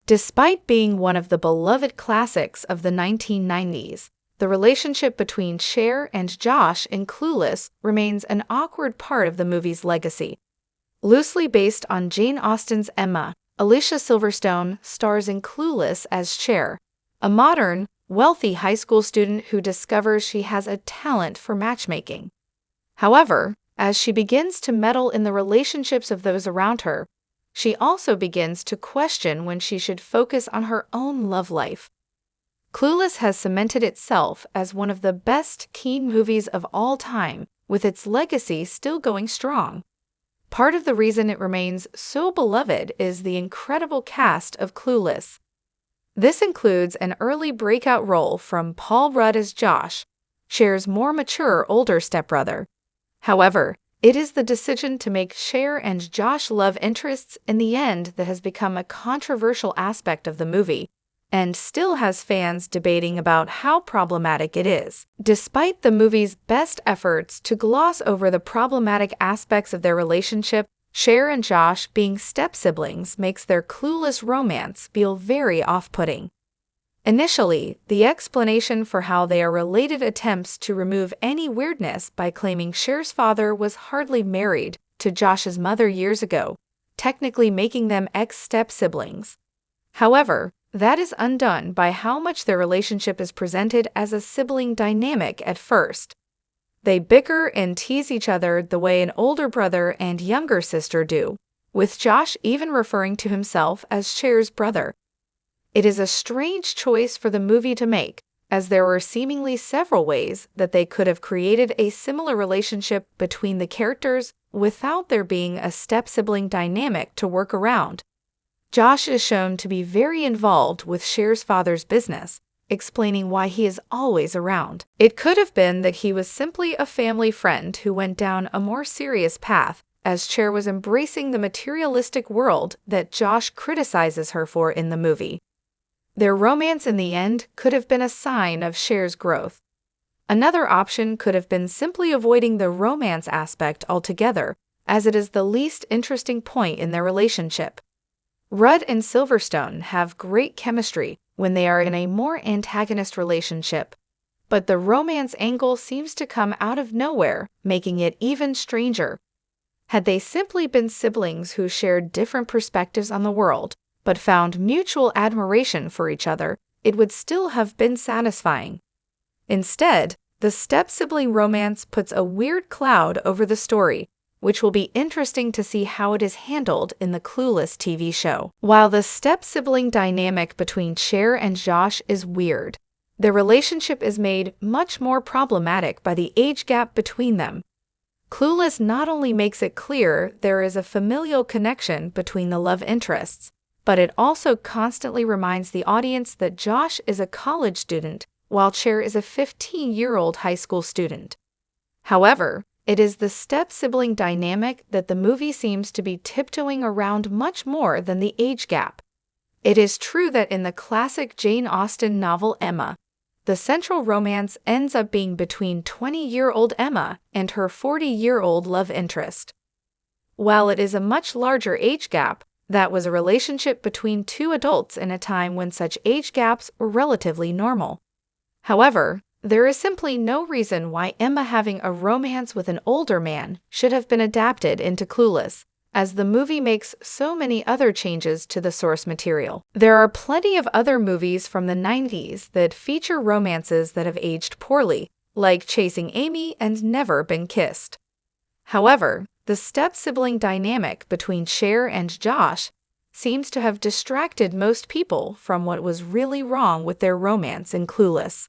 Despite being one of the beloved classics of the 1990s, the relationship between Cher and Josh in Clueless remains an awkward part of the movie's legacy. Loosely based on Jane Austen's Emma, Alicia Silverstone stars in Clueless as Cher, a modern, wealthy high school student who discovers she has a talent for matchmaking. However, as she begins to meddle in the relationships of those around her, she also begins to question when she should focus on her own love life. Clueless has cemented itself as one of the best teen movies of all time, with its legacy still going strong. Part of the reason it remains so beloved is the incredible cast of Clueless. This includes an early breakout role from Paul Rudd as Josh, Cher's more mature older stepbrother. However, it is the decision to make Cher and Josh love interests in the end that has become a controversial aspect of the movie, and still has fans debating about how problematic it is. Despite the movie's best efforts to gloss over the problematic aspects of their relationship, Cher and Josh being step-siblings makes their clueless romance feel very off-putting. Initially, the explanation for how they are related attempts to remove any weirdness by claiming Cher's father was hardly married to Josh's mother years ago, technically making them ex-step-siblings. However, that is undone by how much their relationship is presented as a sibling dynamic at first. They bicker and tease each other the way an older brother and younger sister do, with Josh even referring to himself as Cher's brother. It is a strange choice for the movie to make, as there were seemingly several ways that they could have created a similar relationship between the characters without there being a step-sibling dynamic to work around. Josh is shown to be very involved with Cher's father's business, explaining why he is always around. It could have been that he was simply a family friend who went down a more serious path, as Cher was embracing the materialistic world that Josh criticizes her for in the movie. Their romance in the end could have been a sign of Cher's growth. Another option could have been simply avoiding the romance aspect altogether, as it is the least interesting point in their relationship. Rudd and Silverstone have great chemistry when they are in a more antagonist relationship, but the romance angle seems to come out of nowhere, making it even stranger. Had they simply been siblings who shared different perspectives on the world, but found mutual admiration for each other, it would still have been satisfying. Instead, the step-sibling romance puts a weird cloud over the story, which will be interesting to see how it is handled in the Clueless TV show. While the step-sibling dynamic between Cher and Josh is weird, their relationship is made much more problematic by the age gap between them. Clueless not only makes it clear there is a familial connection between the love interests, but it also constantly reminds the audience that Josh is a college student, while Cher is a 15-year-old high school student. However, it is the step-sibling dynamic that the movie seems to be tiptoeing around much more than the age gap. It is true that in the classic Jane Austen novel Emma, the central romance ends up being between 20-year-old Emma and her 40-year-old love interest. While it is a much larger age gap, that was a relationship between two adults in a time when such age gaps were relatively normal. However, there is simply no reason why Emma having a romance with an older man should have been adapted into Clueless, as the movie makes so many other changes to the source material. There are plenty of other movies from the 90s that feature romances that have aged poorly, like Chasing Amy and Never Been Kissed. However, the step-sibling dynamic between Cher and Josh seems to have distracted most people from what was really wrong with their romance in Clueless.